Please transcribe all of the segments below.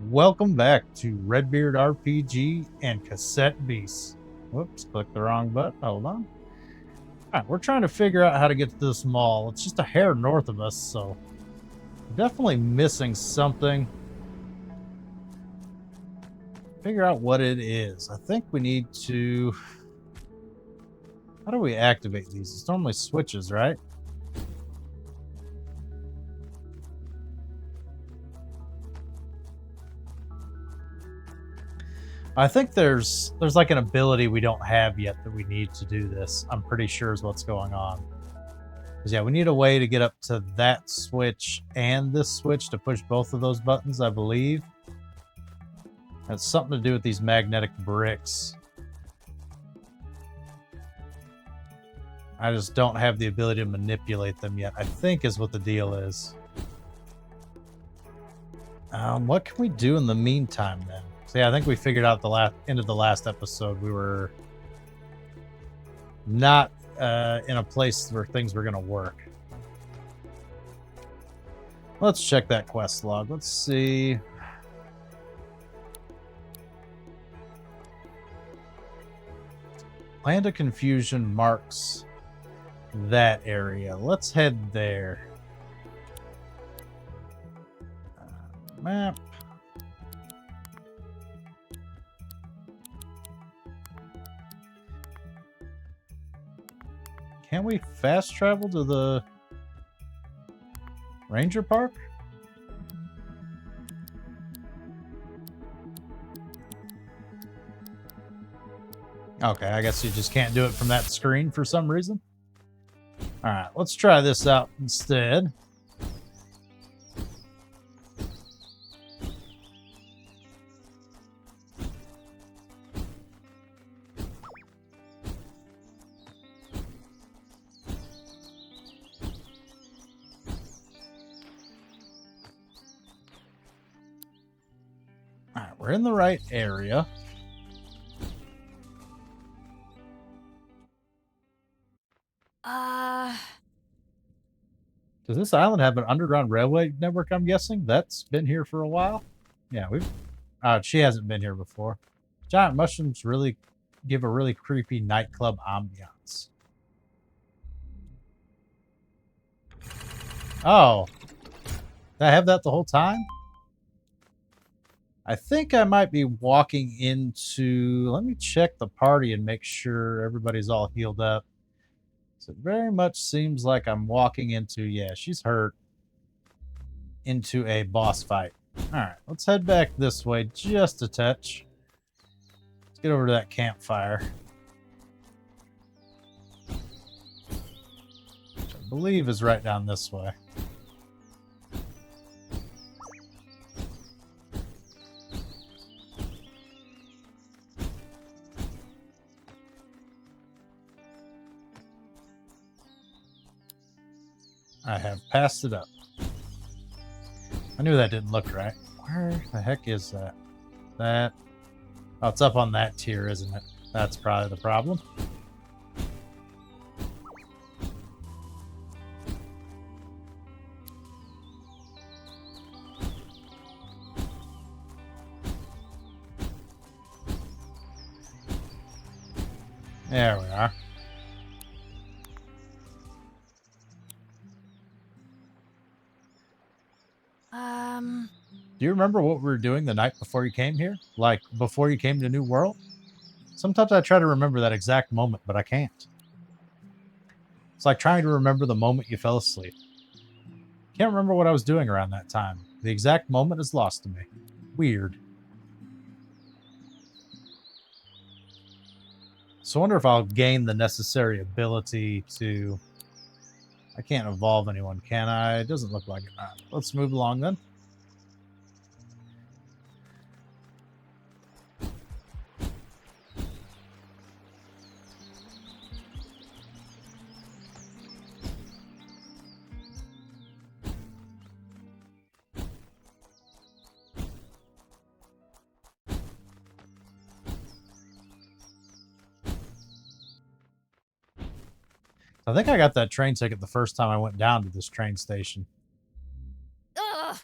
Welcome back to Redbeard RPG and Cassette Beasts. Whoops, clicked the wrong button. Hold on. All right, we're trying to figure out how to get to this mall. It's just a hair north of us, so definitely missing something. Figure out what it is. I think we need to... How do we activate these? It's normally switches, right? I think there's like an ability we don't have yet that we need to do this. I'm pretty sure is what's going on. Because yeah, we need a way to get up to that switch and this switch to push both of those buttons, I believe. That's something to do with these magnetic bricks. I just don't have the ability to manipulate them yet, I think is what the deal is. What can we do in the meantime then? So yeah, I think we figured out the end of the last episode we were not in a place where things were going to work. Let's check that quest log. Let's see. Land of Confusion marks that area. Let's head there. Map. Can we fast travel to the Ranger Park? Okay, I guess you just can't do it from that screen for some reason. All right, let's try this out instead. All right, we're in the right area. Does this island have an underground railway network, I'm guessing? That's been here for a while? Yeah, we've... she hasn't been here before. Giant mushrooms really give a really creepy nightclub ambiance. Oh. Did I have that the whole time? I think I might be walking into... Let me check the party and make sure everybody's all healed up. So it very much seems like I'm walking into... Yeah, she's hurt. Into a boss fight. Alright, let's head back this way just a touch. Let's get over to that campfire. Which I believe is right down this way. I have passed it up. I knew that didn't look right. Where the heck is that? That... Oh, it's up on that tier, isn't it? That's probably the problem. There we are. Do you remember what we were doing the night before you came here? Like, before you came to New World? Sometimes I try to remember that exact moment, but I can't. It's like trying to remember the moment you fell asleep. Can't remember what I was doing around that time. The exact moment is lost to me. Weird. So I wonder if I'll gain the necessary ability to... I can't evolve anyone, can I? It doesn't look like it. All right, let's move along then. I think I got that train ticket the first time I went down to this train station. Ugh.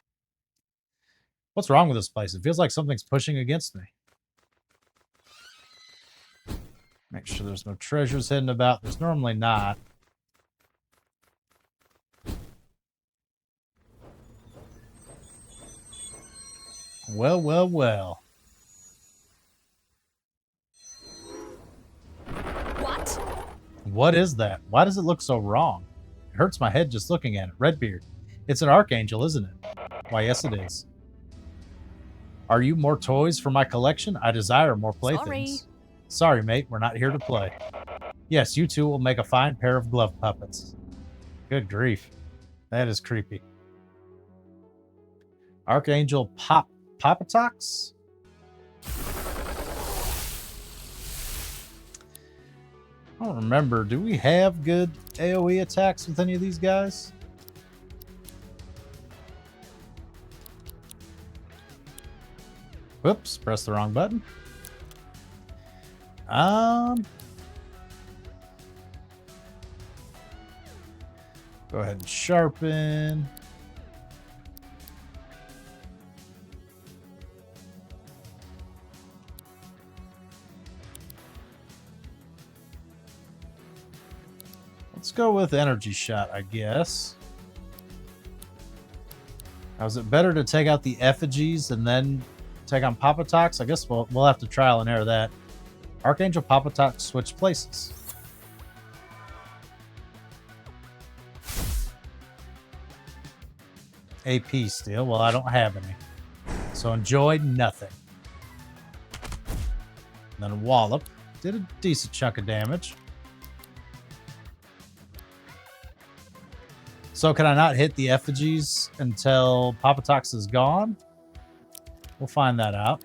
What's wrong with this place? It feels like something's pushing against me. Make sure there's no treasures hidden about. There's normally not. Well, well, well. What? What is that? Why does it look so wrong? It hurts my head just looking at it. Redbeard. It's an Archangel, isn't it? Why, yes, it is. Are you more toys for my collection? I desire more playthings. Sorry, mate. We're not here to play. Yes, you two will make a fine pair of glove puppets. Good grief. That is creepy. Archangel Poppetox? I don't remember. Do we have good AoE attacks with any of these guys? Whoops, press the wrong button. Go ahead and sharpen. Let's go with energy shot, I guess. Now, is it better to take out the effigies and then take on Poppetox? I guess we'll have to trial and error that. Archangel Poppetox switch places. AP still. Well, I don't have any. So enjoy nothing. And then a wallop. Did a decent chunk of damage. So can I not hit the effigies until Poppetox is gone? We'll find that out.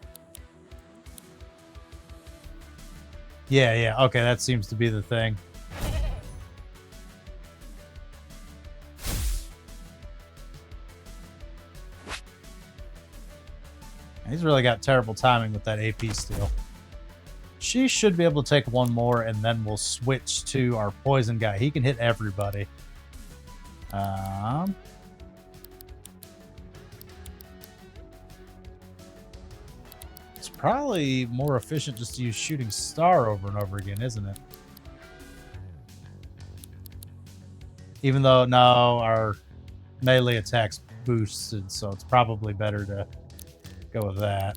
Yeah. Okay, that seems to be the thing. He's really got terrible timing with that AP steal. She should be able to take one more, and then we'll switch to our poison guy. He can hit everybody. It's probably more efficient just to use Shooting Star over and over again, isn't it? Even though now our melee attack's boosted, so it's probably better to go with that.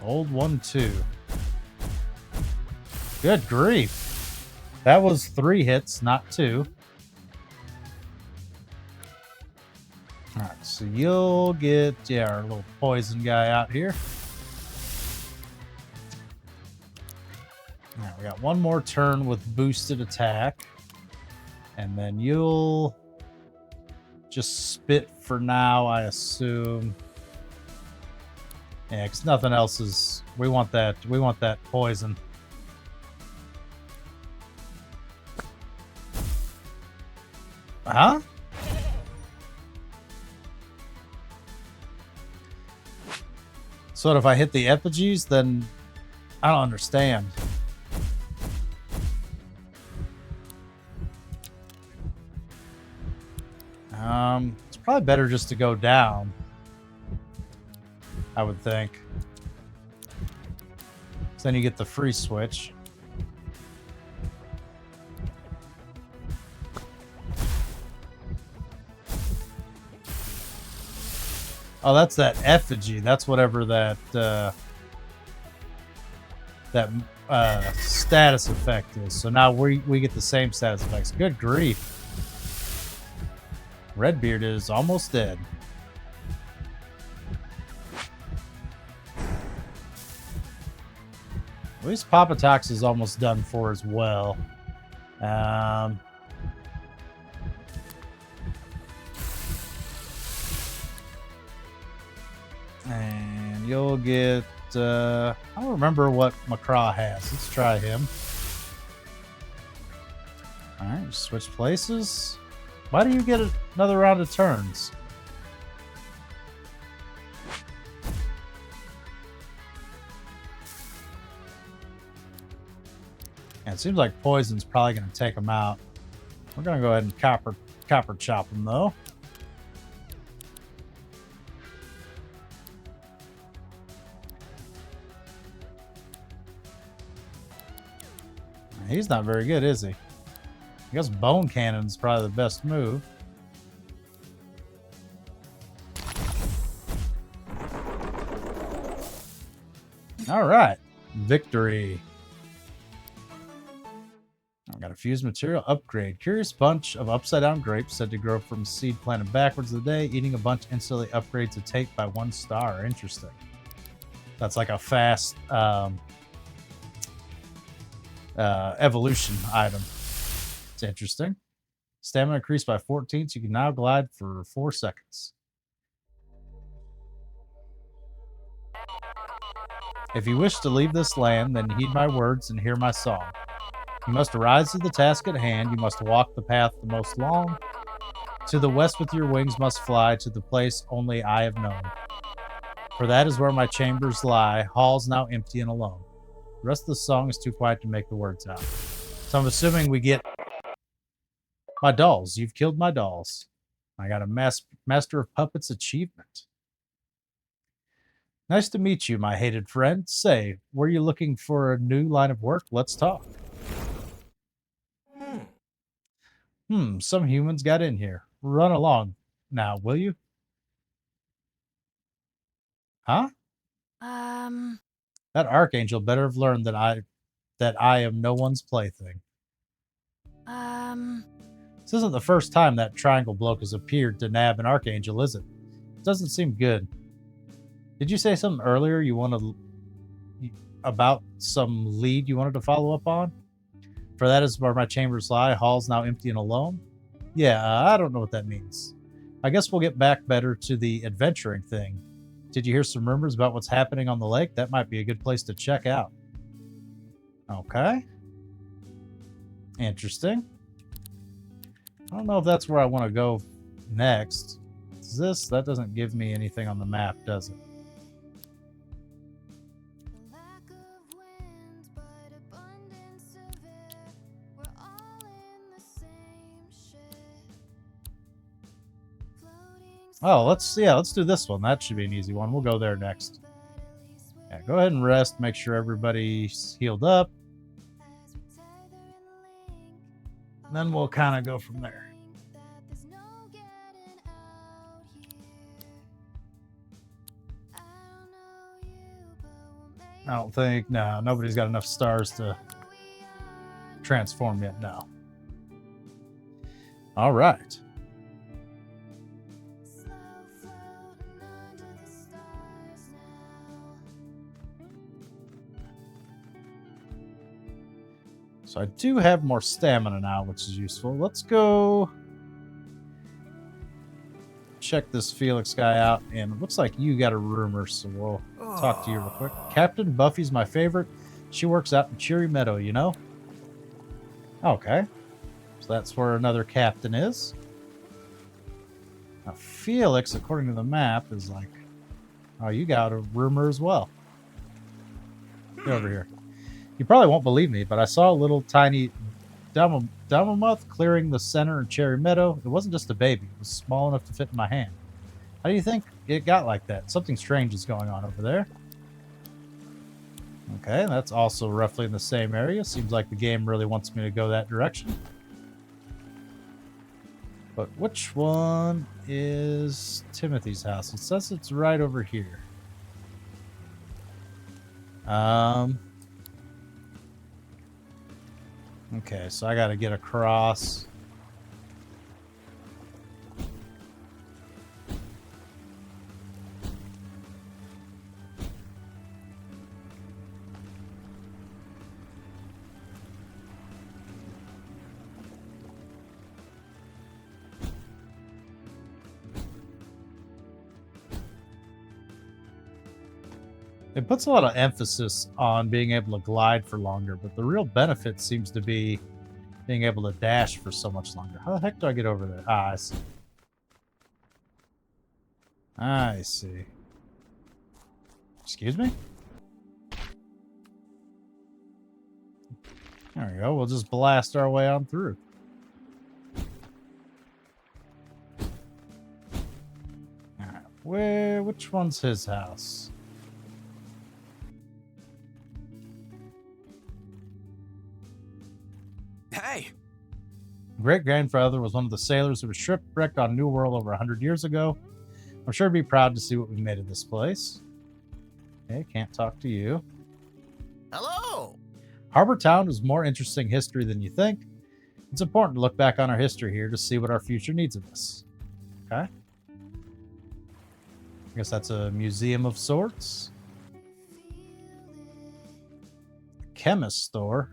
Old 1-2. Good grief. That was 3 hits, not 2. Alright, so you'll get, our little poison guy out here. Alright, we got one more turn with boosted attack. And then you'll just spit for now, I assume. Yeah, because nothing else is... We want that poison. Huh? So if I hit the effigies, then I don't understand. It's probably better just to go down, I would think. So then you get the free switch. Oh, that's that effigy. That's whatever that status effect is. So now we get the same status effects. Good grief. Redbeard is almost dead. At least Poppetox is almost done for as well. And you'll get... I don't remember what Macraw has. Let's try him. Alright, switch places. Why do you get another round of turns? And it seems like poison's probably going to take them out. We're going to go ahead and copper chop them, though. He's not very good, is he? I guess bone cannon's probably the best move. All right, victory. I've got a fused material upgrade. Curious bunch of upside-down grapes said to grow from seed planted backwards of the day. Eating a bunch instantly upgrades a take by 1 star. Interesting. That's like a fast evolution item. It's interesting. Stamina increased by 14, so you can now glide for 4 seconds. If you wish to leave this land, then heed my words and hear my song. You must rise to the task at hand. You must walk the path the most long. To the west with your wings must fly, to the place only I have known. For that is where my chambers lie, halls now empty and alone. The rest of the song is too quiet to make the words out. So I'm assuming we get my dolls. You've killed my dolls. I got a Master of Puppets achievement. Nice to meet you, my hated friend. Say, were you looking for a new line of work? Let's talk. Some humans got in here. Run along now, will you? Huh? That Archangel better have learned that I am no one's plaything. This isn't the first time that triangle bloke has appeared to nab an Archangel, is it? It doesn't seem good. Did you say something earlier you wanted about some lead you wanted to follow up on? For that is where my chambers lie, halls now empty and alone? Yeah, I don't know what that means. I guess we'll get back better to the adventuring thing. Did you hear some rumors about what's happening on the lake? That might be a good place to check out. Okay. Interesting. I don't know if that's where I want to go next. Is this? That doesn't give me anything on the map, does it? Oh, let's do this one. That should be an easy one. We'll go there next. Yeah, go ahead and rest. Make sure everybody's healed up. And then we'll kind of go from there. I don't think, no, nobody's got enough stars to transform yet, no. All right. So I do have more stamina now, which is useful. Let's go check this Felix guy out. And it looks like you got a rumor, so we'll talk to you real quick. Captain Buffy's my favorite. She works out in Cherry Meadow, you know? Okay. So that's where another captain is. Now Felix, according to the map, is like, oh, you got a rumor as well. Get over here. You probably won't believe me, but I saw a little tiny Dumamuth clearing the center in Cherry Meadow. It wasn't just a baby. It was small enough to fit in my hand. How do you think it got like that? Something strange is going on over there. Okay, that's also roughly in the same area. Seems like the game really wants me to go that direction. But which one is Timothy's house? It says it's right over here. Okay, so I gotta get across. It puts a lot of emphasis on being able to glide for longer, but the real benefit seems to be being able to dash for so much longer. How the heck do I get over there? Ah, I see. I see. Excuse me? There we go. We'll just blast our way on through. Alright, which one's his house? Hey! Great-grandfather was one of the sailors who was shipwrecked on New World over 100 years ago. I'm sure he'd be proud to see what we made of this place. Okay, can't talk to you. Hello! Harbor Town is more interesting history than you think. It's important to look back on our history here to see what our future needs of us. Okay. I guess that's a museum of sorts. Chemist store.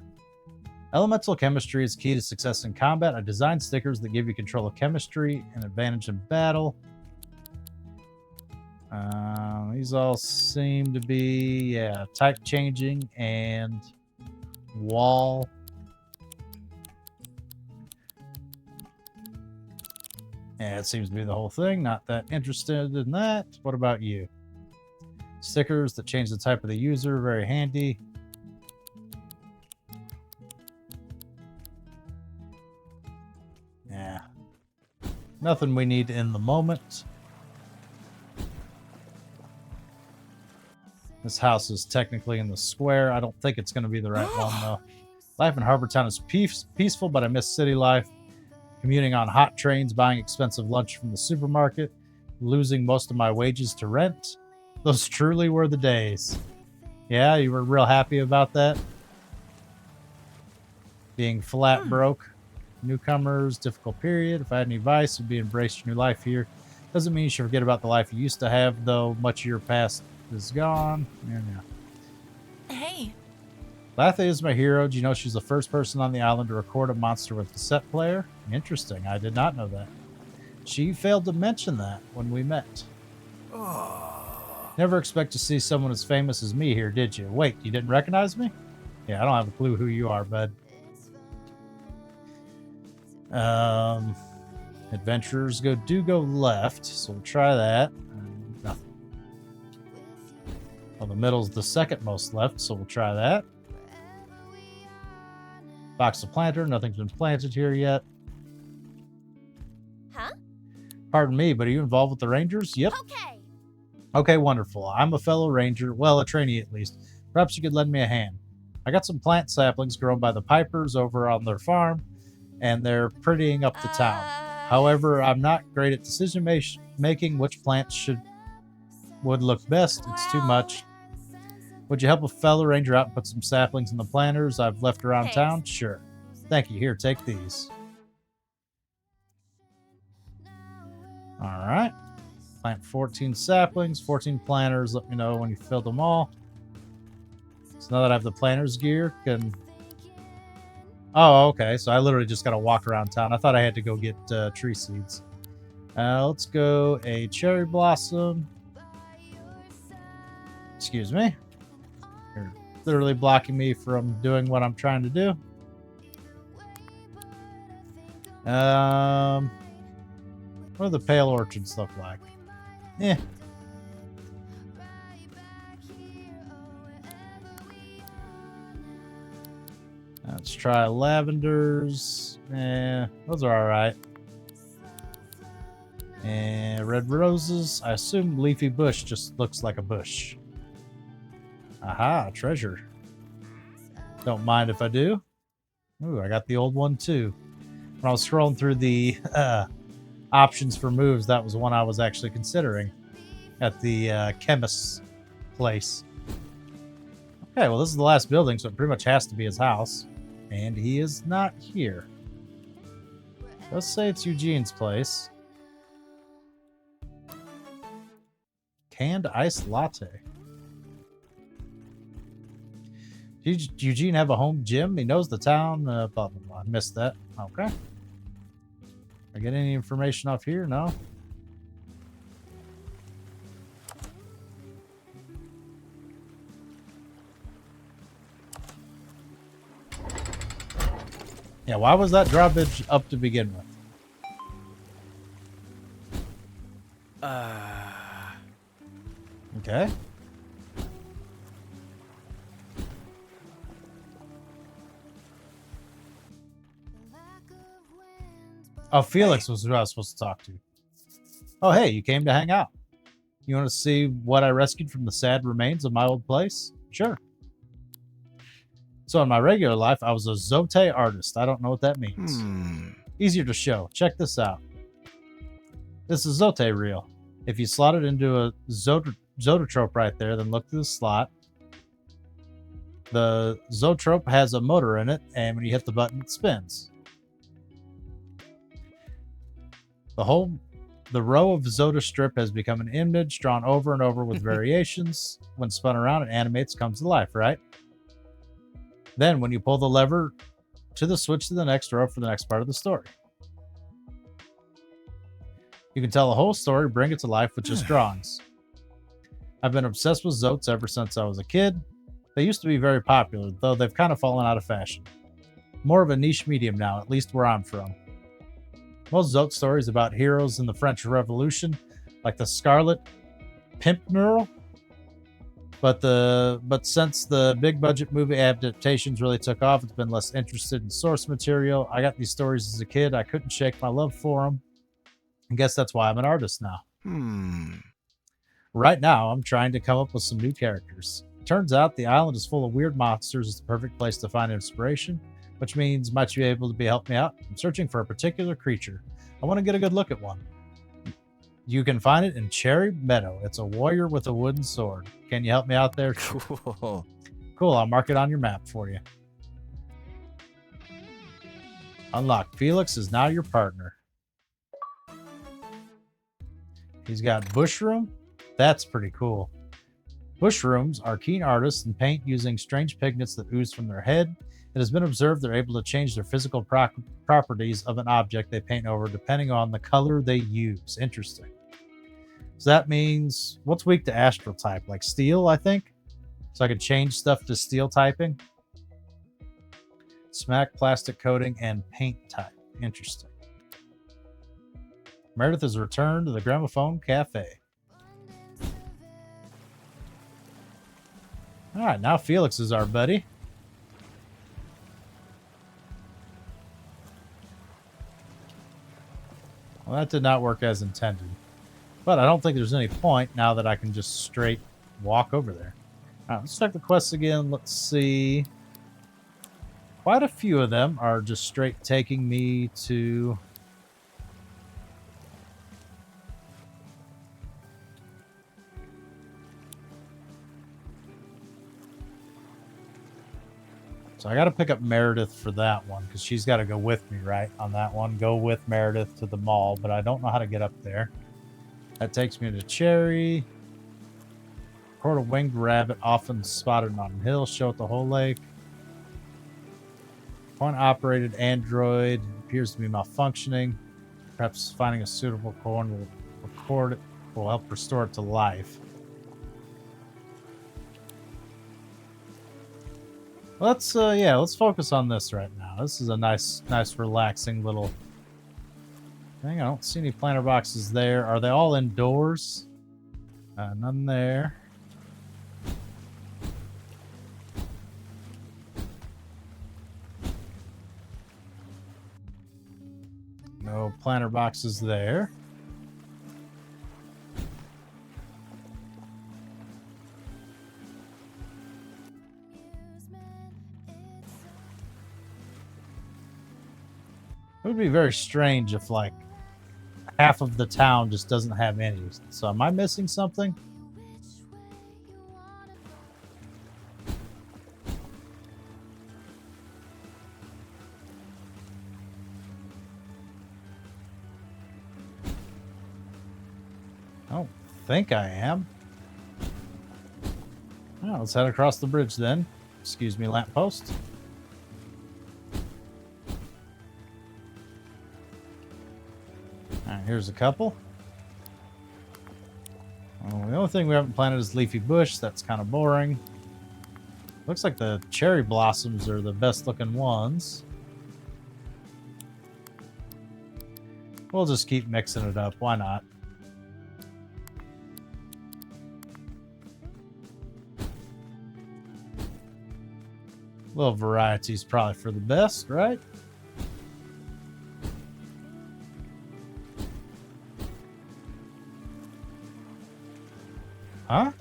Elemental chemistry is key to success in combat. I designed stickers that give you control of chemistry and advantage in battle. These all seem to be, yeah, type changing and wall. Yeah, it seems to be the whole thing. Not that interested in that. What about you? Stickers that change the type of the user. Very handy. Yeah. Nothing we need in the moment. This house is technically in the square. I don't think it's going to be the right one, though. Life in Harbor Town is peaceful, but I miss city life. Commuting on hot trains, buying expensive lunch from the supermarket, losing most of my wages to rent. Those truly were the days. Yeah, you were real happy about that? Being flat broke. Newcomers, difficult period. If I had any advice, it would be embrace your new life here. Doesn't mean you should forget about the life you used to have, though much of your past is gone. Yeah. Hey. Lathe is my hero. Do you know she's the first person on the island to record a monster with a cassette player? Interesting. I did not know that. She failed to mention that when we met. Oh. Never expect to see someone as famous as me here, did you? Wait, you didn't recognize me? Yeah, I don't have a clue who you are, bud. Adventurers go left, so we'll try that. Nothing. Well, the middle's the second most left, so we'll try that. Box of planter, nothing's been planted here yet. Huh? Pardon me, but are you involved with the Rangers? Yep. Okay. Okay, wonderful. I'm a fellow Ranger, well, a trainee at least. Perhaps you could lend me a hand. I got some plant saplings grown by the Pipers over on their farm, and they're prettying up the town. However, I'm not great at decision making which plants would look best. It's too much. Would you help a fellow ranger out and put some saplings in the planters I've left around Thanks. town? Sure. Thank you. Here, take these. All right. Plant 14 saplings, 14 planters. Let me know when you filled them all. So now that I have the planters gear, can... Oh, okay. So I literally just got to walk around town. I thought I had to go get tree seeds. Let's go a cherry blossom. Excuse me. You're literally blocking me from doing what I'm trying to do. What do the pale orchids look like? Eh. Let's try lavenders. Those are all right. And red roses. I assume leafy bush just looks like a bush. Aha, treasure. Don't mind if I do. Ooh, I got the old one too. When I was scrolling through the options for moves, that was one I was actually considering at the chemist's place. Okay, well, this is the last building, so it pretty much has to be his house. And he is not here. Let's say it's Eugene's place. Canned iced latte. Did Eugene have a home gym? He knows the town. Blah, blah, blah. I missed that. Okay. I get any information off here? No. Yeah, why was that drawbridge up to begin with? Okay. Oh, Felix was who I was supposed to talk to. Oh, hey, you came to hang out. You want to see what I rescued from the sad remains of my old place? Sure. So in my regular life, I was a Zote artist. I don't know what that means. Easier to show. Check this out. This is Zote reel. If you slot it into a Zoetrope right there, then look through the slot. The Zoetrope has a motor in it, and when you hit the button, it spins. The row of Zoda strip has become an image drawn over and over with variations. When spun around, it animates, comes to life, right? Then, when you pull the lever to the switch to the next row for the next part of the story. You can tell a whole story, bring it to life with just drawings. I've been obsessed with Zotes ever since I was a kid. They used to be very popular, though they've kind of fallen out of fashion. More of a niche medium now, at least where I'm from. Most Zote stories about heroes in the French Revolution, like the Scarlet Pimpernel. But since the big budget movie adaptations really took off, it's been less interested in source material. I got these stories as a kid. I couldn't shake my love for them. I guess that's why I'm an artist now. Right now, I'm trying to come up with some new characters. Turns out the island is full of weird monsters. It's the perfect place to find inspiration, which means might you be able to help me out? I'm searching for a particular creature. I want to get a good look at one. You can find it in Cherry Meadow. It's a warrior with a wooden sword. Can you help me out there? Cool. Cool, I'll mark it on your map for you. Unlock. Felix is now your partner. He's got Bushroom. That's pretty cool. Bushrooms are keen artists and paint using strange pigments that ooze from their head. It has been observed they're able to change their physical properties of an object they paint over depending on the color they use. Interesting. So that means, what's weak to astral type? Like steel, I think? So I could change stuff to steel typing. Smack, plastic coating, and paint type. Interesting. Meredith has returned to the Gramophone Cafe. All right, now Felix is our buddy. Well, that did not work as intended. But I don't think there's any point now that I can just straight walk over there. All right, let's check the quests again. Let's see. Quite a few of them are just straight taking me to... So I got to pick up Meredith for that one because she's got to go with me, right? On that one, go with Meredith to the mall, but I don't know how to get up there. That takes me to Cherry. Record a winged rabbit often spotted on a hill. Show it the whole lake. Point-operated android appears to be malfunctioning. Perhaps finding a suitable coin will record it. Will help restore it to life. Let's focus on this right now. This is a nice relaxing little thing. I don't see any planter boxes there. Are they all indoors? None there. No planter boxes there. It would be very strange if, like, half of the town just doesn't have any. So am I missing something? I don't think I am. Well, let's head across the bridge then. Excuse me, lamppost. Alright, here's a couple. The only thing we haven't planted is leafy bush. That's kind of boring. Looks like the cherry blossoms are the best looking ones. We'll just keep mixing it up. Why not? A little variety is probably for the best, right? Huh?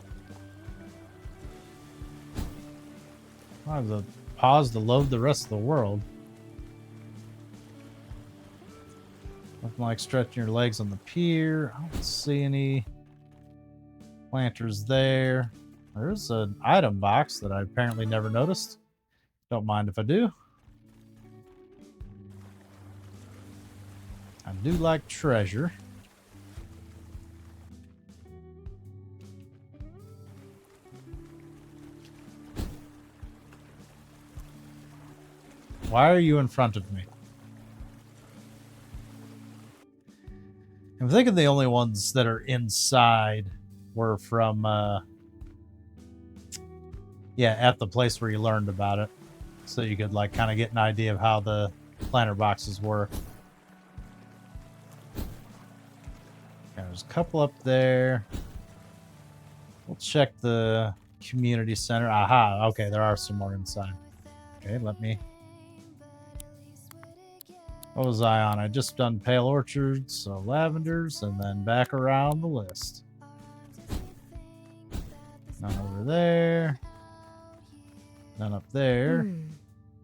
I have to pause to load the rest of the world. Nothing like stretching your legs on the pier. I don't see any planters there. There's an item box that I apparently never noticed. Don't mind if I do. I do like treasure. Why are you in front of me? I'm thinking the only ones that are inside were from, yeah, at the place where you learned about it. So you could, like, kind of get an idea of how the planter boxes work. Okay, there's a couple up there. We'll check the community center. Aha, okay, there are some more inside. Okay, let me... What was I on? I just done Pale Orchards, so Lavenders, and then back around the list. None over there. None up there.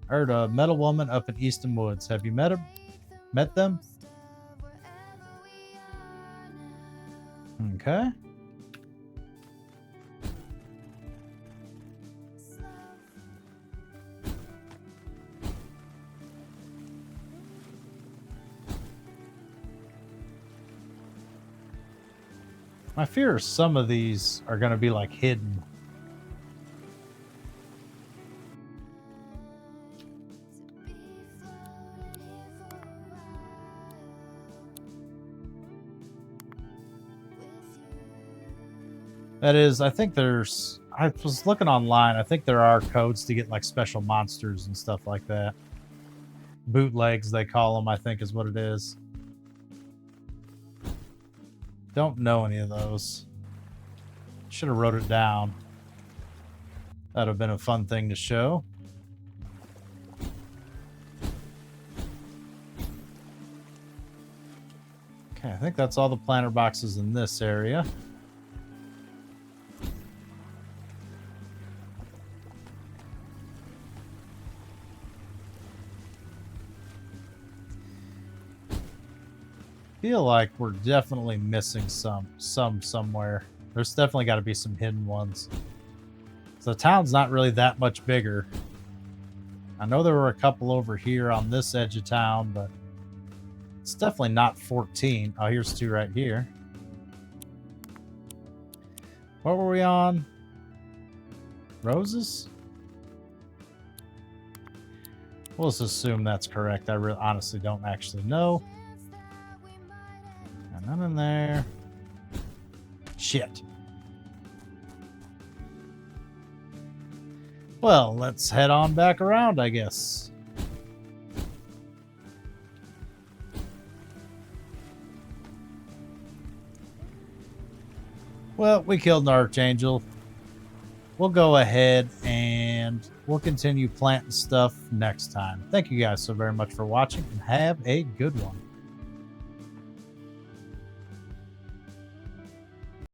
I heard a metal woman up in Easton Woods. Have you met her? Met them? Okay. My fear is some of these are going to be like hidden. That is, I think there's, I was looking online, I think there are codes to get like special monsters and stuff like that. Bootlegs, they call them, I think is what it is. Don't know any of those. Should have wrote it down. That'd have been a fun thing to show. Okay, I think that's all the planter boxes in this area. Feel like we're definitely missing some somewhere. There's definitely got to be some hidden ones. So the town's not really that much bigger. I know there were a couple over here on this edge of town, but it's definitely not 14. Oh, here's two right here. What were we on? Roses? We'll just assume that's correct. I honestly don't actually know. None in there. Shit. Well, let's head on back around, I guess. Well, we killed an Archangel. We'll go ahead and we'll continue planting stuff next time. Thank you guys so very much for watching and have a good one.